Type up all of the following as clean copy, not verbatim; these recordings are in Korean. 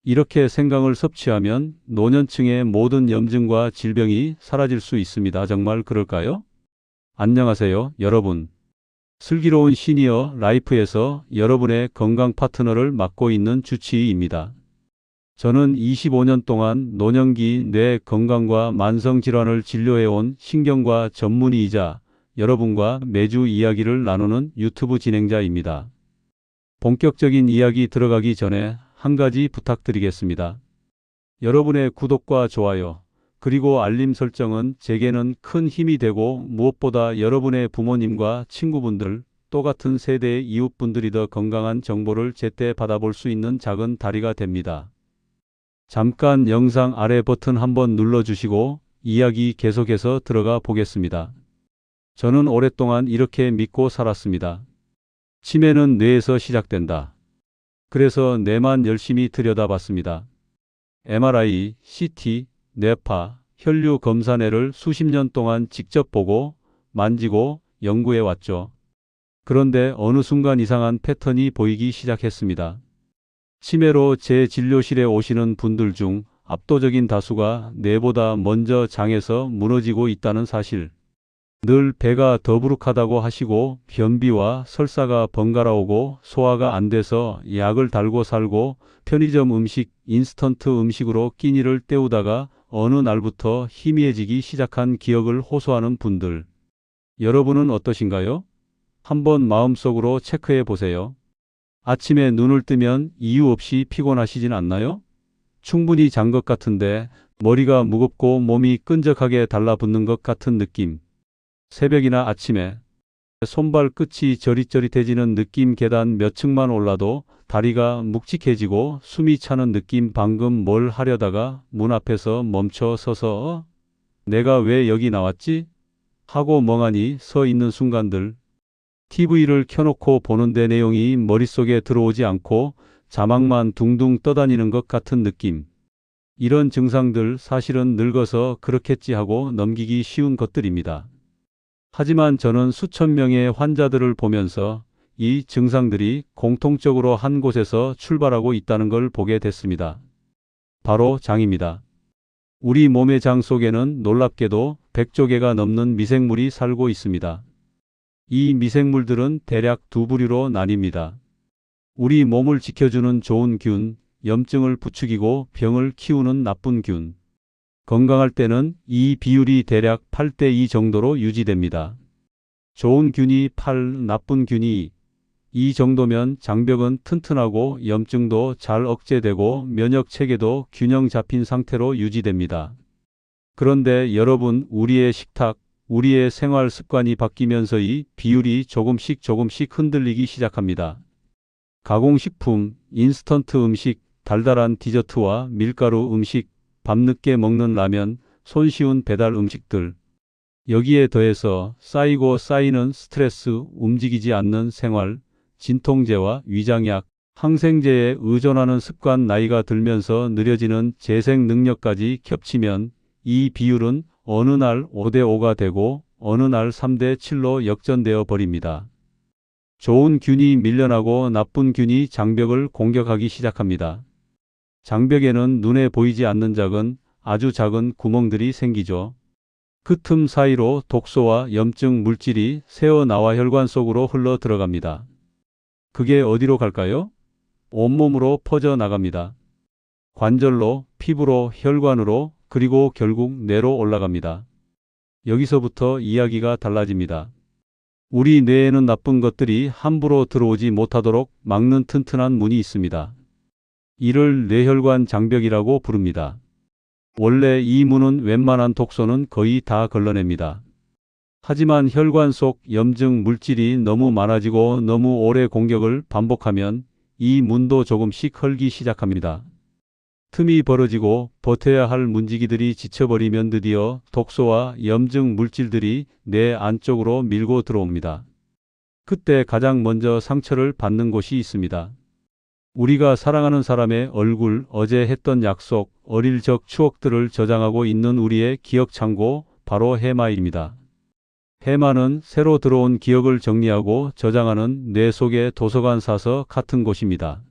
이렇게 생강을 섭취하면 노년층의 모든 염증과 질병이 사라질 수 있습니다. 정말 그럴까요? 안녕하세요, 여러분. 슬기로운 시니어 라이프에서 여러분의 건강 파트너를 맡고 있는 주치의입니다. 저는 25년 동안 노년기 뇌 건강과 만성질환을 진료해온 신경과 전문의이자 여러분과 매주 이야기를 나누는 유튜브 진행자입니다. 본격적인 이야기 들어가기 전에 한 가지 부탁드리겠습니다. 여러분의 구독과 좋아요, 그리고 알림 설정은 제게는 큰 힘이 되고 무엇보다 여러분의 부모님과 친구분들, 또 같은 세대의 이웃분들이 더 건강한 정보를 제때 받아볼 수 있는 작은 다리가 됩니다. 잠깐 영상 아래 버튼 한번 눌러주시고 이야기 계속해서 들어가 보겠습니다. 저는 오랫동안 이렇게 믿고 살았습니다. 치매는 뇌에서 시작된다. 그래서 뇌만 열심히 들여다봤습니다. MRI, CT, 뇌파, 혈류 검사뇌를 수십 년 동안 직접 보고 만지고 연구해 왔죠. 그런데 어느 순간 이상한 패턴이 보이기 시작했습니다. 치매로 제 진료실에 오시는 분들 중 압도적인 다수가 뇌보다 먼저 장에서 무너지고 있다는 사실. 늘 배가 더부룩하다고 하시고 변비와 설사가 번갈아 오고 소화가 안 돼서 약을 달고 살고 편의점 음식, 인스턴트 음식으로 끼니를 때우다가 어느 날부터 희미해지기 시작한 기억을 호소하는 분들. 여러분은 어떠신가요? 한번 마음속으로 체크해 보세요. 아침에 눈을 뜨면 이유 없이 피곤하시진 않나요? 충분히 잔 것 같은데 머리가 무겁고 몸이 끈적하게 달라붙는 것 같은 느낌. 새벽이나 아침에 손발 끝이 저릿저릿해지는 느낌. 계단 몇 층만 올라도 다리가 묵직해지고 숨이 차는 느낌. 방금 뭘 하려다가 문 앞에서 멈춰 서서 내가 왜 여기 나왔지? 하고 멍하니 서 있는 순간들. TV를 켜놓고 보는데 내용이 머릿속에 들어오지 않고 자막만 둥둥 떠다니는 것 같은 느낌. 이런 증상들 사실은 늙어서 그렇겠지 하고 넘기기 쉬운 것들입니다. 하지만 저는 수천 명의 환자들을 보면서 이 증상들이 공통적으로 한 곳에서 출발하고 있다는 걸 보게 됐습니다. 바로 장입니다. 우리 몸의 장 속에는 놀랍게도 100조 개가 넘는 미생물이 살고 있습니다. 이 미생물들은 대략 두 부류로 나뉩니다. 우리 몸을 지켜주는 좋은 균, 염증을 부추기고 병을 키우는 나쁜 균. 건강할 때는 이 비율이 대략 8대2 정도로 유지됩니다. 좋은 균이 8, 나쁜 균이 2 정도면 장벽은 튼튼하고 염증도 잘 억제되고 면역 체계도 균형 잡힌 상태로 유지됩니다. 그런데 여러분, 우리의 식탁, 우리의 생활 습관이 바뀌면서 이 비율이 조금씩 흔들리기 시작합니다. 가공식품, 인스턴트 음식, 달달한 디저트와 밀가루 음식, 밤늦게 먹는 라면, 손쉬운 배달 음식들. 여기에 더해서 쌓이고 쌓이는 스트레스, 움직이지 않는 생활, 진통제와 위장약, 항생제에 의존하는 습관, 나이가 들면서 느려지는 재생 능력까지 겹치면 이 비율은 어느 날 5대5가 되고 어느 날 3대7로 역전되어 버립니다. 좋은 균이 밀려나고 나쁜 균이 장벽을 공격하기 시작합니다. 장벽에는 눈에 보이지 않는 작은, 아주 작은 구멍들이 생기죠. 그 틈 사이로 독소와 염증 물질이 새어나와 혈관 속으로 흘러 들어갑니다. 그게 어디로 갈까요? 온몸으로 퍼져나갑니다. 관절로, 피부로, 혈관으로, 그리고 결국 뇌로 올라갑니다. 여기서부터 이야기가 달라집니다. 우리 뇌에는 나쁜 것들이 함부로 들어오지 못하도록 막는 튼튼한 문이 있습니다. 이를 뇌혈관 장벽이라고 부릅니다. 원래 이 문은 웬만한 독소는 거의 다 걸러냅니다. 하지만 혈관 속 염증 물질이 너무 많아지고 너무 오래 공격을 반복하면 이 문도 조금씩 헐기 시작합니다. 틈이 벌어지고 버텨야 할 문지기들이 지쳐버리면 드디어 독소와 염증 물질들이 뇌 안쪽으로 밀고 들어옵니다. 그때 가장 먼저 상처를 받는 곳이 있습니다. 우리가 사랑하는 사람의 얼굴, 어제 했던 약속, 어릴 적 추억들을 저장하고 있는 우리의 기억 창고, 바로 해마입니다. 해마는 새로 들어온 기억을 정리하고 저장하는 뇌 속의 도서관 사서 같은 곳입니다.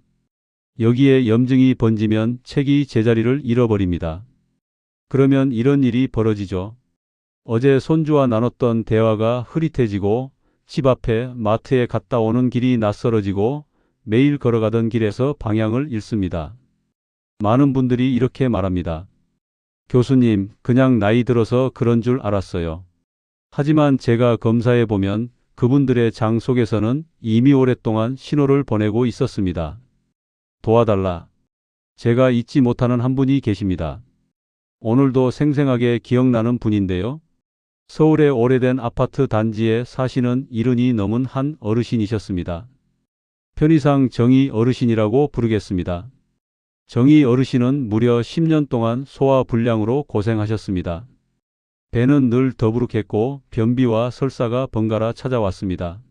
여기에 염증이 번지면 책이 제자리를 잃어버립니다. 그러면 이런 일이 벌어지죠. 어제 손주와 나눴던 대화가 흐릿해지고 집 앞에 마트에 갔다 오는 길이 낯설어지고 매일 걸어가던 길에서 방향을 잃습니다. 많은 분들이 이렇게 말합니다. 교수님, 그냥 나이 들어서 그런 줄 알았어요. 하지만 제가 검사해 보면 그분들의 장 속에서는 이미 오랫동안 신호를 보내고 있었습니다. 도와달라. 제가 잊지 못하는 한 분이 계십니다. 오늘도 생생하게 기억나는 분인데요. 서울의 오래된 아파트 단지에 사시는 70이 넘은 한 어르신이셨습니다. 편의상 정의 어르신이라고 부르겠습니다. 정의 어르신은 무려 10년 동안 소화불량으로 고생하셨습니다. 배는 늘 더부룩했고 변비와 설사가 번갈아 찾아왔습니다.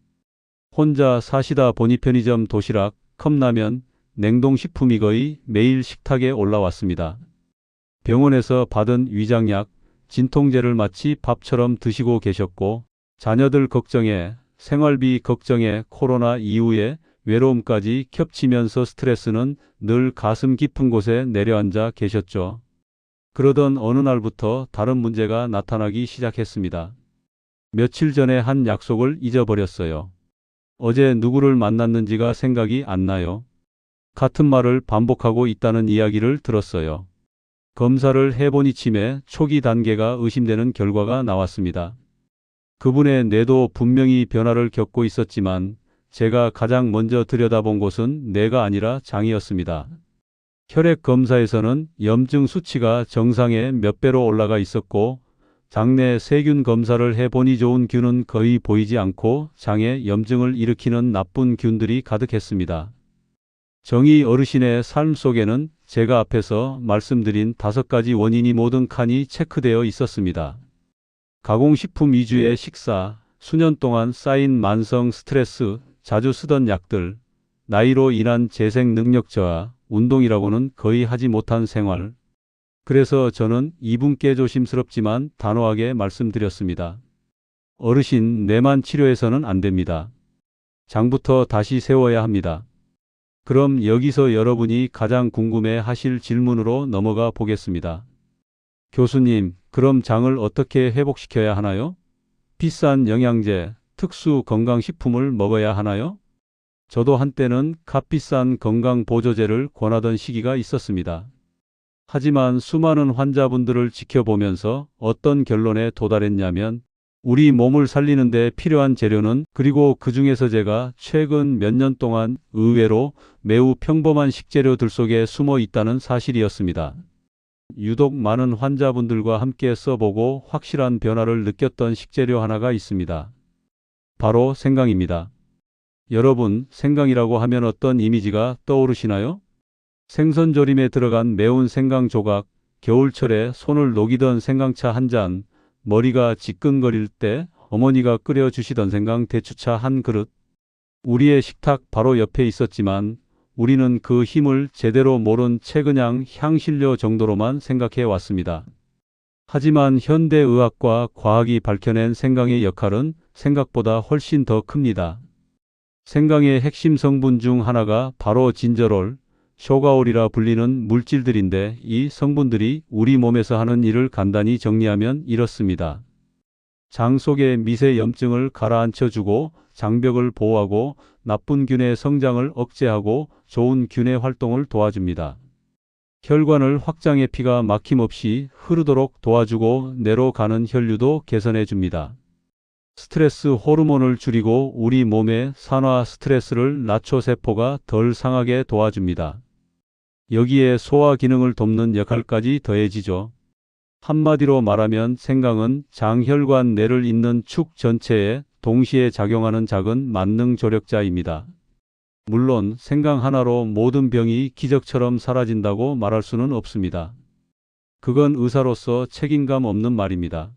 혼자 사시다 보니 편의점 도시락, 컵라면, 냉동식품이 거의 매일 식탁에 올라왔습니다. 병원에서 받은 위장약, 진통제를 마치 밥처럼 드시고 계셨고 자녀들 걱정에, 생활비 걱정에 코로나 이후에 외로움까지 겹치면서 스트레스는 늘 가슴 깊은 곳에 내려앉아 계셨죠. 그러던 어느 날부터 다른 문제가 나타나기 시작했습니다. 며칠 전에 한 약속을 잊어버렸어요. 어제 누구를 만났는지가 생각이 안 나요. 같은 말을 반복하고 있다는 이야기를 들었어요. 검사를 해보니 치매 초기 단계가 의심되는 결과가 나왔습니다. 그분의 뇌도 분명히 변화를 겪고 있었지만 제가 가장 먼저 들여다본 곳은 뇌가 아니라 장이었습니다. 혈액 검사에서는 염증 수치가 정상의 몇 배로 올라가 있었고 장내 세균 검사를 해보니 좋은 균은 거의 보이지 않고 장에 염증을 일으키는 나쁜 균들이 가득했습니다. 정의 어르신의 삶 속에는 제가 앞에서 말씀드린 5가지 원인이 모든 칸이 체크되어 있었습니다. 가공식품 위주의 식사, 수년 동안 쌓인 만성 스트레스, 자주 쓰던 약들, 나이로 인한 재생 능력 저하, 운동이라고는 거의 하지 못한 생활. 그래서 저는 이분께 조심스럽지만 단호하게 말씀드렸습니다. 어르신, 뇌만 치료해서는 안 됩니다. 장부터 다시 세워야 합니다. 그럼 여기서 여러분이 가장 궁금해 하실 질문으로 넘어가 보겠습니다. 교수님, 그럼 장을 어떻게 회복시켜야 하나요? 비싼 영양제, 특수 건강식품을 먹어야 하나요? 저도 한때는 값비싼 건강보조제를 권하던 시기가 있었습니다. 하지만 수많은 환자분들을 지켜보면서 어떤 결론에 도달했냐면 우리 몸을 살리는 데 필요한 재료는 그리고 그 중에서 제가 최근 몇 년 동안 의외로 매우 평범한 식재료들 속에 숨어 있다는 사실이었습니다. 유독 많은 환자분들과 함께 써보고 확실한 변화를 느꼈던 식재료 하나가 있습니다. 바로 생강입니다. 여러분, 생강이라고 하면 어떤 이미지가 떠오르시나요? 생선조림에 들어간 매운 생강 조각, 겨울철에 손을 녹이던 생강차 한 잔, 머리가 지끈거릴 때 어머니가 끓여주시던 생강 대추차 한 그릇. 우리의 식탁 바로 옆에 있었지만 우리는 그 힘을 제대로 모른 채 그냥 향신료 정도로만 생각해 왔습니다. 하지만 현대의학과 과학이 밝혀낸 생강의 역할은 생각보다 훨씬 더 큽니다. 생강의 핵심 성분 중 하나가 바로 진저롤, 쇼가올이라 불리는 물질들인데 이 성분들이 우리 몸에서 하는 일을 간단히 정리하면 이렇습니다. 장 속의 미세 염증을 가라앉혀주고 장벽을 보호하고 나쁜 균의 성장을 억제하고 좋은 균의 활동을 도와줍니다. 혈관을 확장해 피가 막힘없이 흐르도록 도와주고 뇌로 가는 혈류도 개선해 줍니다. 스트레스 호르몬을 줄이고 우리 몸의 산화 스트레스를 낮춰 세포가 덜 상하게 도와줍니다. 여기에 소화 기능을 돕는 역할까지 더해지죠. 한마디로 말하면 생강은 장혈관 뇌를 잇는 축 전체에 동시에 작용하는 작은 만능 조력자입니다. 물론 생강 하나로 모든 병이 기적처럼 사라진다고 말할 수는 없습니다. 그건 의사로서 책임감 없는 말입니다.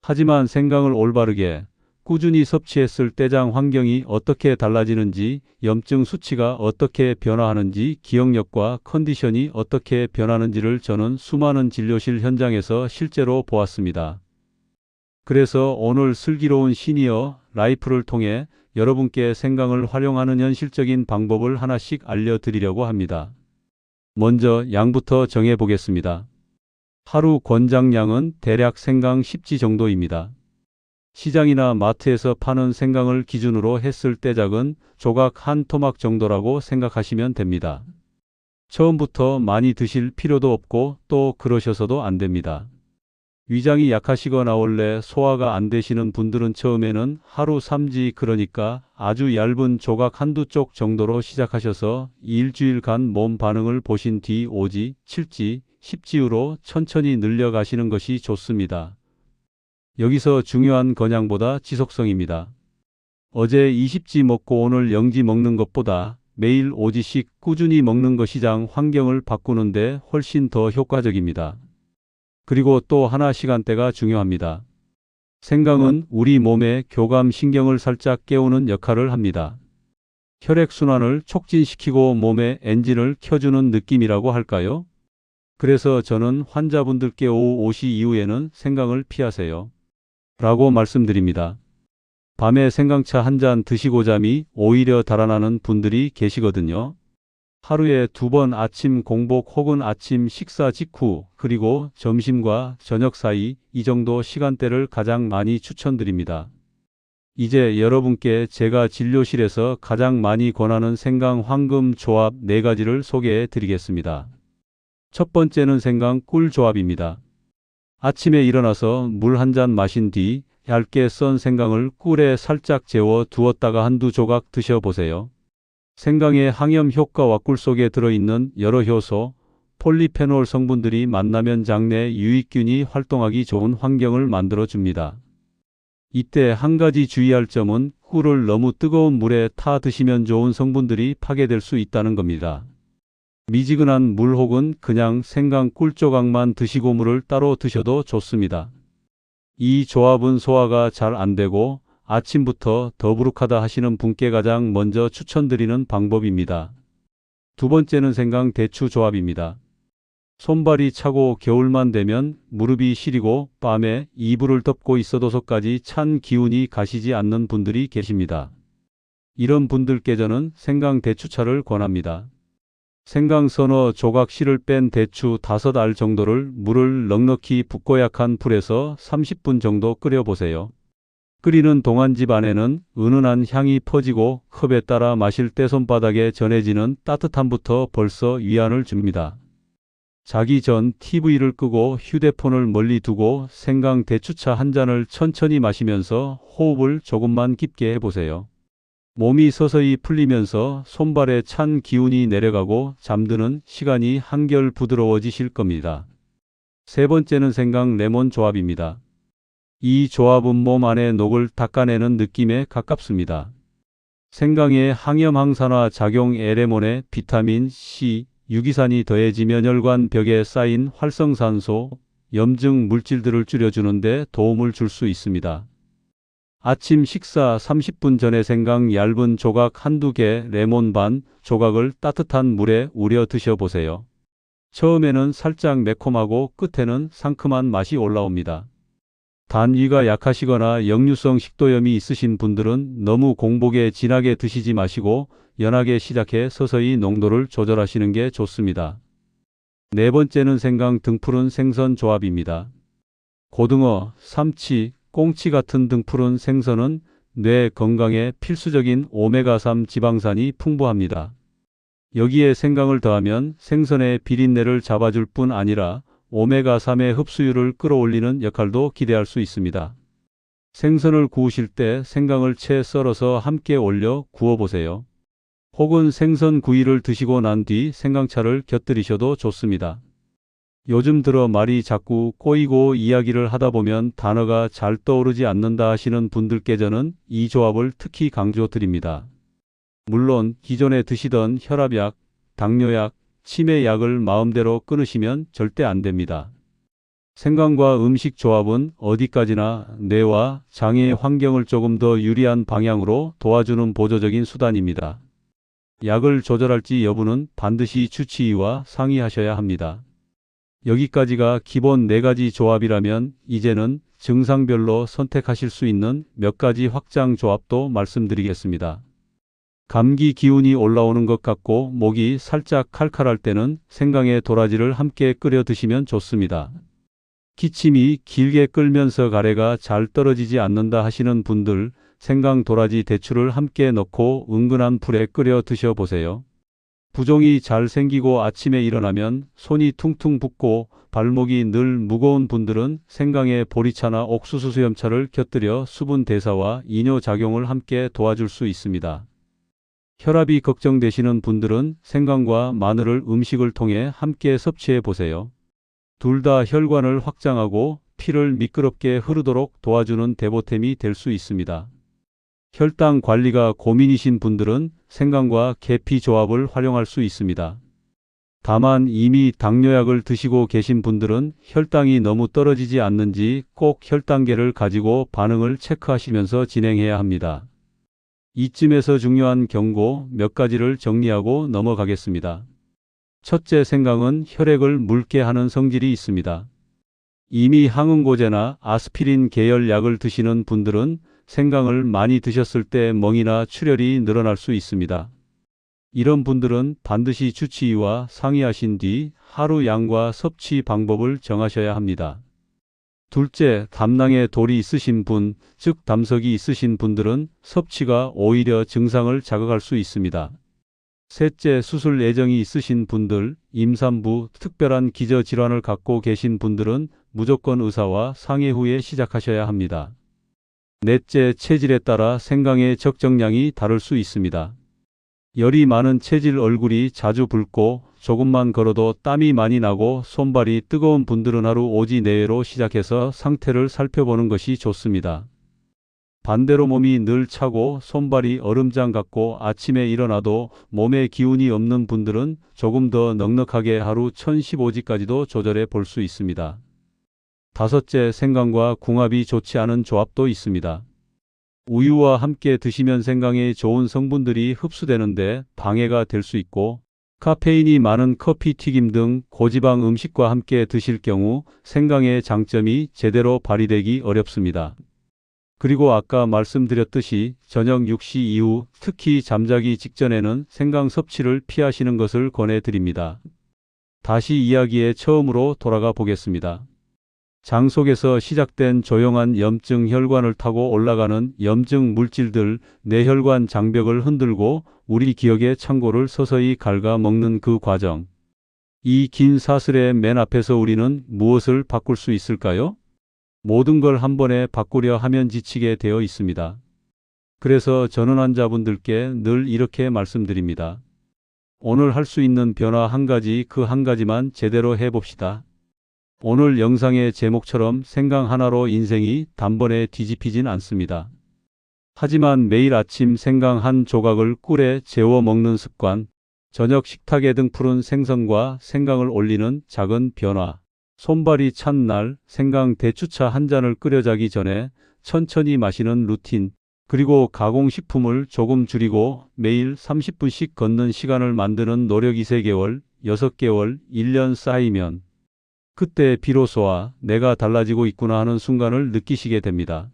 하지만 생강을 올바르게 꾸준히 섭취했을 때 장 환경이 어떻게 달라지는지, 염증 수치가 어떻게 변화하는지, 기억력과 컨디션이 어떻게 변하는지를 저는 수많은 진료실 현장에서 실제로 보았습니다. 그래서 오늘 슬기로운 시니어 라이프를 통해 여러분께 생강을 활용하는 현실적인 방법을 하나씩 알려드리려고 합니다. 먼저 양부터 정해 보겠습니다. 하루 권장량은 대략 생강 10지 정도입니다. 시장이나 마트에서 파는 생강을 기준으로 했을 때 작은 조각 한 토막 정도라고 생각하시면 됩니다. 처음부터 많이 드실 필요도 없고 또 그러셔서도 안 됩니다. 위장이 약하시거나 원래 소화가 안 되시는 분들은 처음에는 하루 3지, 그러니까 아주 얇은 조각 한두 쪽 정도로 시작하셔서 일주일간 몸 반응을 보신 뒤 5지, 7지, 10지로 천천히 늘려가시는 것이 좋습니다. 여기서 중요한 건양보다 지속성입니다. 어제 20지 먹고 오늘 0지 먹는 것보다 매일 5지씩 꾸준히 먹는 것 시장 환경을 바꾸는데 훨씬 더 효과적입니다. 그리고 또 하나, 시간대가 중요합니다. 생강은 우리 몸의 교감 신경을 살짝 깨우는 역할을 합니다. 혈액순환을 촉진시키고 몸의 엔진을 켜주는 느낌이라고 할까요? 그래서 저는 환자분들께 오후 5시 이후에는 생강을 피하세요 라고 말씀드립니다. 밤에 생강차 한 잔 드시고 잠이 오히려 달아나는 분들이 계시거든요. 하루에 2번 아침 공복 혹은 아침 식사 직후, 그리고 점심과 저녁 사이, 이 정도 시간대를 가장 많이 추천드립니다. 이제 여러분께 제가 진료실에서 가장 많이 권하는 생강 황금 조합 4가지를 소개해 드리겠습니다. 첫 번째는 생강 꿀 조합입니다. 아침에 일어나서 물 한 잔 마신 뒤 얇게 썬 생강을 꿀에 살짝 재워 두었다가 한두 조각 드셔보세요. 생강의 항염 효과와 꿀 속에 들어있는 여러 효소, 폴리페놀 성분들이 만나면 장내 유익균이 활동하기 좋은 환경을 만들어줍니다. 이때 한 가지 주의할 점은 꿀을 너무 뜨거운 물에 타 드시면 좋은 성분들이 파괴될 수 있다는 겁니다. 미지근한 물 혹은 그냥 생강 꿀 조각만 드시고 물을 따로 드셔도 좋습니다. 이 조합은 소화가 잘 안되고 아침부터 더부룩하다 하시는 분께 가장 먼저 추천드리는 방법입니다. 두 번째는 생강 대추 조합입니다. 손발이 차고 겨울만 되면 무릎이 시리고 밤에 이불을 덮고 있어도서까지 찬 기운이 가시지 않는 분들이 계십니다. 이런 분들께 저는 생강 대추차를 권합니다. 생강 서너 조각 씨를 뺀 대추 5알 정도를 물을 넉넉히 붓고 약한 불에서 30분 정도 끓여보세요. 끓이는 동안 집 안에는 은은한 향이 퍼지고 컵에 따라 마실 때 손바닥에 전해지는 따뜻함부터 벌써 위안을 줍니다. 자기 전 TV를 끄고 휴대폰을 멀리 두고 생강 대추차 한 잔을 천천히 마시면서 호흡을 조금만 깊게 해보세요. 몸이 서서히 풀리면서 손발에 찬 기운이 내려가고 잠드는 시간이 한결 부드러워지실 겁니다. 세 번째는 생강 레몬 조합입니다. 이 조합은 몸 안의 녹을 닦아내는 느낌에 가깝습니다. 생강의 항염 항산화 작용에 레몬의 비타민 C, 유기산이 더해지면 혈관 벽에 쌓인 활성산소, 염증 물질들을 줄여주는데 도움을 줄 수 있습니다. 아침 식사 30분 전에 생강 얇은 조각 한두 개, 레몬 반 조각을 따뜻한 물에 우려 드셔보세요. 처음에는 살짝 매콤하고 끝에는 상큼한 맛이 올라옵니다. 단 위가 약하시거나 역류성 식도염이 있으신 분들은 너무 공복에 진하게 드시지 마시고 연하게 시작해 서서히 농도를 조절하시는 게 좋습니다. 네 번째는 생강 등푸른 생선 조합입니다. 고등어, 삼치, 꽁치 같은 등푸른 생선은 뇌 건강에 필수적인 오메가3 지방산이 풍부합니다. 여기에 생강을 더하면 생선의 비린내를 잡아줄 뿐 아니라 오메가3의 흡수율을 끌어올리는 역할도 기대할 수 있습니다. 생선을 구우실 때 생강을 채 썰어서 함께 올려 구워보세요. 혹은 생선 구이를 드시고 난 뒤 생강차를 곁들이셔도 좋습니다. 요즘 들어 말이 자꾸 꼬이고 이야기를 하다 보면 단어가 잘 떠오르지 않는다 하시는 분들께 저는 이 조합을 특히 강조드립니다. 물론 기존에 드시던 혈압약, 당뇨약, 치매약을 마음대로 끊으시면 절대 안 됩니다. 생강과 음식 조합은 어디까지나 뇌와 장의 환경을 조금 더 유리한 방향으로 도와주는 보조적인 수단입니다. 약을 조절할지 여부는 반드시 주치의와 상의하셔야 합니다. 여기까지가 기본 4가지 조합이라면 이제는 증상별로 선택하실 수 있는 몇 가지 확장 조합도 말씀드리겠습니다. 감기 기운이 올라오는 것 같고 목이 살짝 칼칼할 때는 생강에 도라지를 함께 끓여 드시면 좋습니다. 기침이 길게 끓면서 가래가 잘 떨어지지 않는다 하시는 분들, 생강, 도라지, 대추를 함께 넣고 은근한 불에 끓여 드셔보세요. 부종이 잘 생기고 아침에 일어나면 손이 퉁퉁 붓고 발목이 늘 무거운 분들은 생강에 보리차나 옥수수 수염차를 곁들여 수분 대사와 이뇨 작용을 함께 도와줄 수 있습니다. 혈압이 걱정되시는 분들은 생강과 마늘을 음식을 통해 함께 섭취해 보세요. 둘 다 혈관을 확장하고 피를 미끄럽게 흐르도록 도와주는 대보템이 될 수 있습니다. 혈당 관리가 고민이신 분들은 생강과 계피 조합을 활용할 수 있습니다. 다만 이미 당뇨약을 드시고 계신 분들은 혈당이 너무 떨어지지 않는지 꼭 혈당계를 가지고 반응을 체크하시면서 진행해야 합니다. 이쯤에서 중요한 경고 몇 가지를 정리하고 넘어가겠습니다. 첫째, 생강은 혈액을 묽게 하는 성질이 있습니다. 이미 항응고제나 아스피린 계열 약을 드시는 분들은 생강을 많이 드셨을 때 멍이나 출혈이 늘어날 수 있습니다. 이런 분들은 반드시 주치의와 상의하신 뒤 하루 양과 섭취 방법을 정하셔야 합니다. 둘째, 담낭에 돌이 있으신 분, 즉 담석이 있으신 분들은 섭취가 오히려 증상을 자극할 수 있습니다. 셋째, 수술 예정이 있으신 분들, 임산부, 특별한 기저질환을 갖고 계신 분들은 무조건 의사와 상의 후에 시작하셔야 합니다. 넷째, 체질에 따라 생강의 적정량이 다를 수 있습니다. 열이 많은 체질, 얼굴이 자주 붉고 조금만 걸어도 땀이 많이 나고 손발이 뜨거운 분들은 하루 5지 내외로 시작해서 상태를 살펴보는 것이 좋습니다. 반대로 몸이 늘 차고 손발이 얼음장 같고 아침에 일어나도 몸에 기운이 없는 분들은 조금 더 넉넉하게 하루 1015지까지도 조절해 볼 수 있습니다. 다섯째, 생강과 궁합이 좋지 않은 조합도 있습니다. 우유와 함께 드시면 생강의 좋은 성분들이 흡수되는데 방해가 될 수 있고, 카페인이 많은 커피, 튀김 등 고지방 음식과 함께 드실 경우 생강의 장점이 제대로 발휘되기 어렵습니다. 그리고 아까 말씀드렸듯이 저녁 6시 이후, 특히 잠자기 직전에는 생강 섭취를 피하시는 것을 권해드립니다. 다시 이야기에 처음으로 돌아가 보겠습니다. 장 속에서 시작된 조용한 염증, 혈관을 타고 올라가는 염증 물질들, 뇌혈관 장벽을 흔들고 우리 기억의 창고를 서서히 갉아먹는 그 과정. 이 긴 사슬의 맨 앞에서 우리는 무엇을 바꿀 수 있을까요? 모든 걸 한 번에 바꾸려 하면 지치게 되어 있습니다. 그래서 저는 환자분들께 늘 이렇게 말씀드립니다. 오늘 할 수 있는 변화 한 가지, 그 한 가지만 제대로 해봅시다. 오늘 영상의 제목처럼 생강 하나로 인생이 단번에 뒤집히진 않습니다. 하지만 매일 아침 생강 한 조각을 꿀에 재워 먹는 습관, 저녁 식탁에 등푸른 생선과 생강을 올리는 작은 변화, 손발이 찬 날 생강 대추차 한 잔을 끓여 자기 전에 천천히 마시는 루틴, 그리고 가공식품을 조금 줄이고 매일 30분씩 걷는 시간을 만드는 노력이 3개월, 6개월, 1년 쌓이면 그때 비로소와 내가 달라지고 있구나 하는 순간을 느끼시게 됩니다.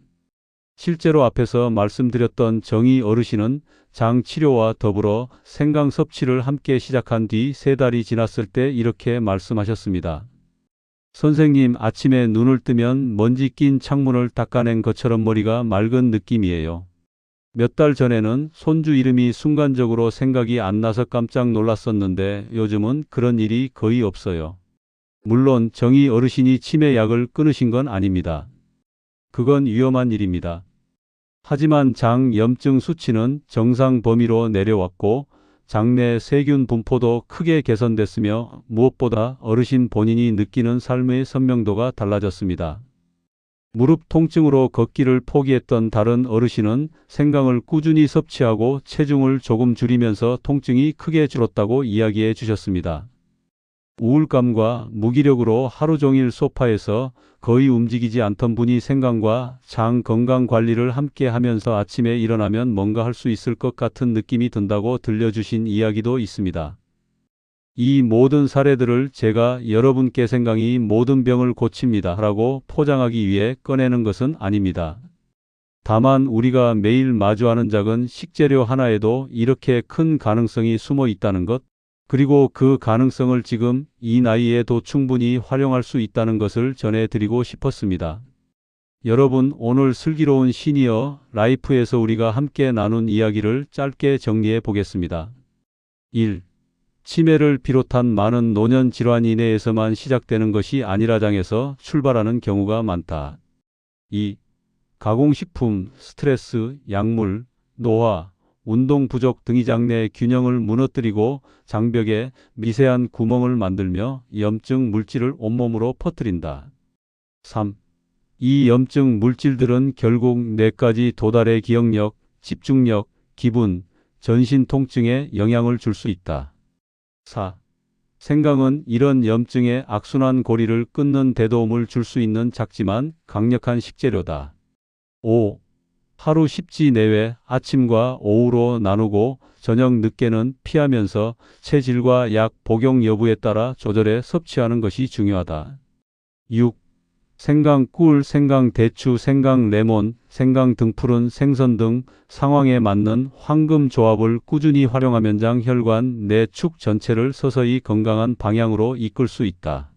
실제로 앞에서 말씀드렸던 정의 어르신은 장 치료와 더불어 생강 섭취를 함께 시작한 뒤 3달이 지났을 때 이렇게 말씀하셨습니다. 선생님, 아침에 눈을 뜨면 먼지 낀 창문을 닦아낸 것처럼 머리가 맑은 느낌이에요. 몇 달 전에는 손주 이름이 순간적으로 생각이 안 나서 깜짝 놀랐었는데 요즘은 그런 일이 거의 없어요. 물론 정의 어르신이 치매 약을 끊으신 건 아닙니다. 그건 위험한 일입니다. 하지만 장 염증 수치는 정상 범위로 내려왔고 장내 세균 분포도 크게 개선됐으며 무엇보다 어르신 본인이 느끼는 삶의 선명도가 달라졌습니다. 무릎 통증으로 걷기를 포기했던 다른 어르신은 생강을 꾸준히 섭취하고 체중을 조금 줄이면서 통증이 크게 줄었다고 이야기해 주셨습니다. 우울감과 무기력으로 하루 종일 소파에서 거의 움직이지 않던 분이 생강과 장 건강 관리를 함께 하면서 아침에 일어나면 뭔가 할 수 있을 것 같은 느낌이 든다고 들려주신 이야기도 있습니다. 이 모든 사례들을 제가 여러분께 생강이 모든 병을 고칩니다 라고 포장하기 위해 꺼내는 것은 아닙니다. 다만 우리가 매일 마주하는 작은 식재료 하나에도 이렇게 큰 가능성이 숨어 있다는 것, 그리고 그 가능성을 지금 이 나이에도 충분히 활용할 수 있다는 것을 전해드리고 싶었습니다. 여러분, 오늘 슬기로운 시니어 라이프에서 우리가 함께 나눈 이야기를 짧게 정리해 보겠습니다. 1. 치매를 비롯한 많은 노년 질환이 뇌에서만 시작되는 것이 아니라 장에서 출발하는 경우가 많다. 2. 가공식품, 스트레스, 약물, 노화, 운동 부족 등이 장내 균형을 무너뜨리고 장벽에 미세한 구멍을 만들며 염증 물질을 온몸으로 퍼뜨린다. 3. 이 염증 물질들은 결국 뇌까지 도달해 기억력, 집중력, 기분, 전신 통증에 영향을 줄 수 있다. 4. 생강은 이런 염증의 악순환 고리를 끊는 대도움을 줄 수 있는 작지만 강력한 식재료다. 5. 하루 10지 내외 아침과 오후로 나누고 저녁 늦게는 피하면서 체질과 약 복용 여부에 따라 조절해 섭취하는 것이 중요하다. 6. 생강 꿀, 생강 대추, 생강 레몬, 생강 등푸른 생선 등 상황에 맞는 황금 조합을 꾸준히 활용하면 장, 혈관, 뇌, 축 전체를 서서히 건강한 방향으로 이끌 수 있다.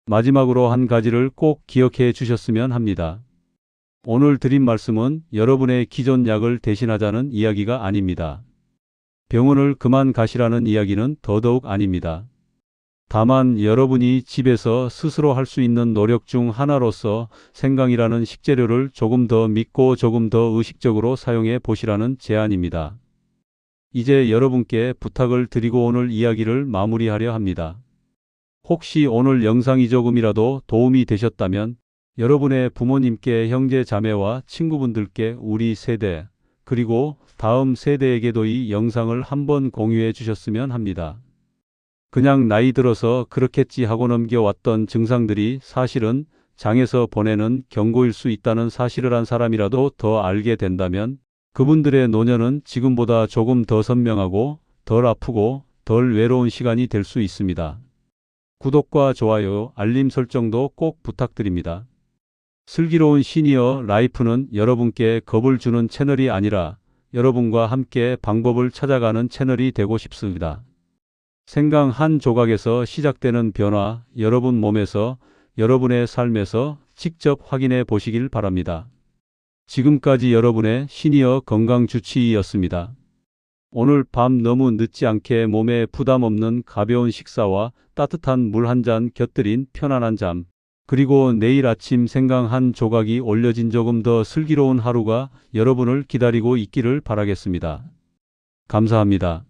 마지막으로 한 가지를 꼭 기억해 주셨으면 합니다. 오늘 드린 말씀은 여러분의 기존 약을 대신하자는 이야기가 아닙니다. 병원을 그만 가시라는 이야기는 더더욱 아닙니다. 다만 여러분이 집에서 스스로 할 수 있는 노력 중 하나로서 생강이라는 식재료를 조금 더 믿고 조금 더 의식적으로 사용해 보시라는 제안입니다. 이제 여러분께 부탁을 드리고 오늘 이야기를 마무리하려 합니다. 혹시 오늘 영상이 조금이라도 도움이 되셨다면 여러분의 부모님께, 형제 자매와 친구분들께, 우리 세대 그리고 다음 세대에게도 이 영상을 한번 공유해 주셨으면 합니다. 그냥 나이 들어서 그렇겠지 하고 넘겨왔던 증상들이 사실은 장에서 보내는 경고일 수 있다는 사실을 한 사람이라도 더 알게 된다면 그분들의 노년은 지금보다 조금 더 선명하고 덜 아프고 덜 외로운 시간이 될 수 있습니다. 구독과 좋아요, 알림 설정도 꼭 부탁드립니다. 슬기로운 시니어 라이프는 여러분께 겁을 주는 채널이 아니라 여러분과 함께 방법을 찾아가는 채널이 되고 싶습니다. 생강 한 조각에서 시작되는 변화, 여러분 몸에서, 여러분의 삶에서 직접 확인해 보시길 바랍니다. 지금까지 여러분의 시니어 건강주치의였습니다. 오늘 밤 너무 늦지 않게 몸에 부담 없는 가벼운 식사와 따뜻한 물 한 잔 곁들인 편안한 잠, 그리고 내일 아침 생강 한 조각이 올려진 조금 더 슬기로운 하루가 여러분을 기다리고 있기를 바라겠습니다. 감사합니다.